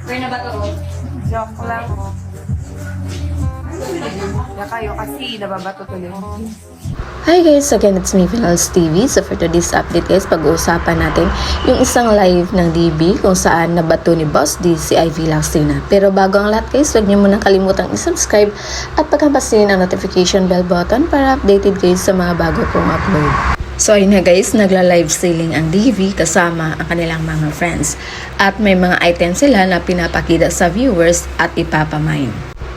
Fair na ba to? Joke lang. Na kayo kasi nababato tuloy. Hi guys, again it's me Finals TV. So for today's update guys, pag-uusapan natin yung isang live ng DB kung saan nabato ni Boss D si Ivy Laxina. Pero bago ang lahat guys, huwag niyo munang kalimutang i-subscribe at paghampasin ang notification bell button para updated guys sa mga bago kong upload. So ayun na guys, nagla-live selling ang DV kasama ang kanilang mga friends. At may mga items sila na pinapakita sa viewers at ipapamine.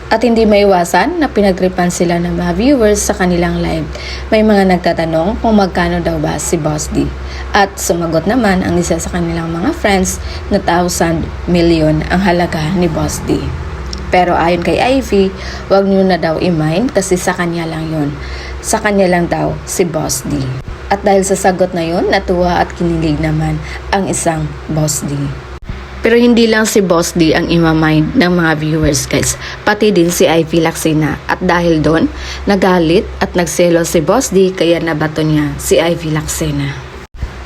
At hindi maiwasan na pinagripan sila ng mga viewers sa kanilang live. May mga nagtatanong kung magkano daw ba si Boss D. At sumagot naman ang isa sa kanilang mga friends na 1,000 million ang halaga ni Boss D. Pero ayon kay Ivy, wag nyo na daw i-mind kasi sa kanya lang yun. Sa kanya lang daw si Boss D. At dahil sa sagot na yun, natuwa at kinilig naman ang isang Boss D. Pero hindi lang si Boss D ang imamind ng mga viewers guys, pati din si Ivy Laxina. At dahil doon, nagalit at nagselo si Boss D kaya nabato niya si Ivy Laxina.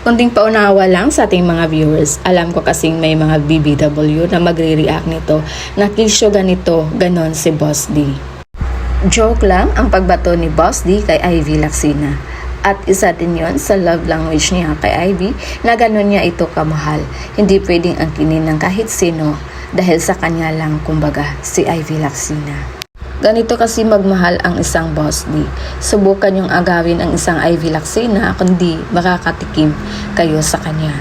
Kunting paunawa lang sa ating mga viewers, alam ko kasing may mga BBW na magre-react nito na kisyo ganito, ganon si Boss D. Joke lang ang pagbato ni Boss D kay Ivy Laxina. At isa din yon sa love language niya kay Ivy na gano'n niya ito kamahal. Hindi pwedeng angkinin ng kahit sino dahil sa kanya lang kumbaga si Ivy Laxina. Ganito kasi magmahal ang isang Boss D. Subukan yung agawin ang isang Ivy Laxina kundi makakatikim kayo sa kanya.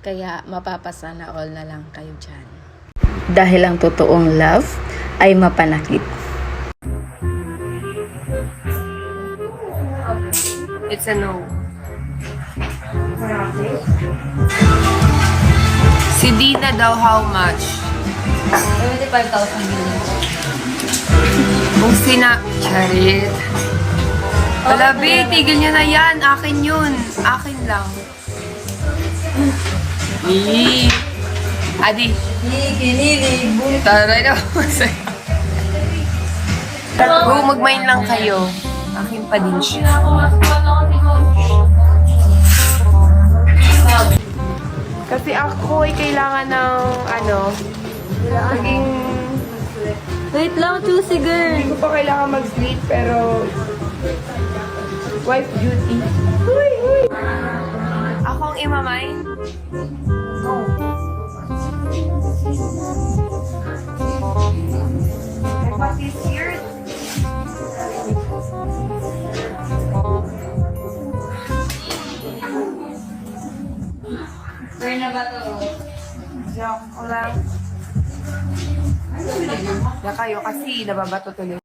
Kaya mapapasana all na lang kayo dyan. Dahil ang totoong love ay mapanakit. It's a no. Si Dina daw, how much? 75,000 million. Kung Charit. Palabi, tigil niyo na yan. Akin yun. Akin lang. Adi. Kinilig. Taray na. Go, mag-mine lang kayo. Akin pa din siya. Kasi ako ay kailangan ng maging... Wait lang, choosy girl. Hindi ko pa kailangan mag-sleep, pero... wife duty. Ako ang imamine? Go. What is here? Fair na ba to? Joke lang. Na kayo kasi nababato tuloy.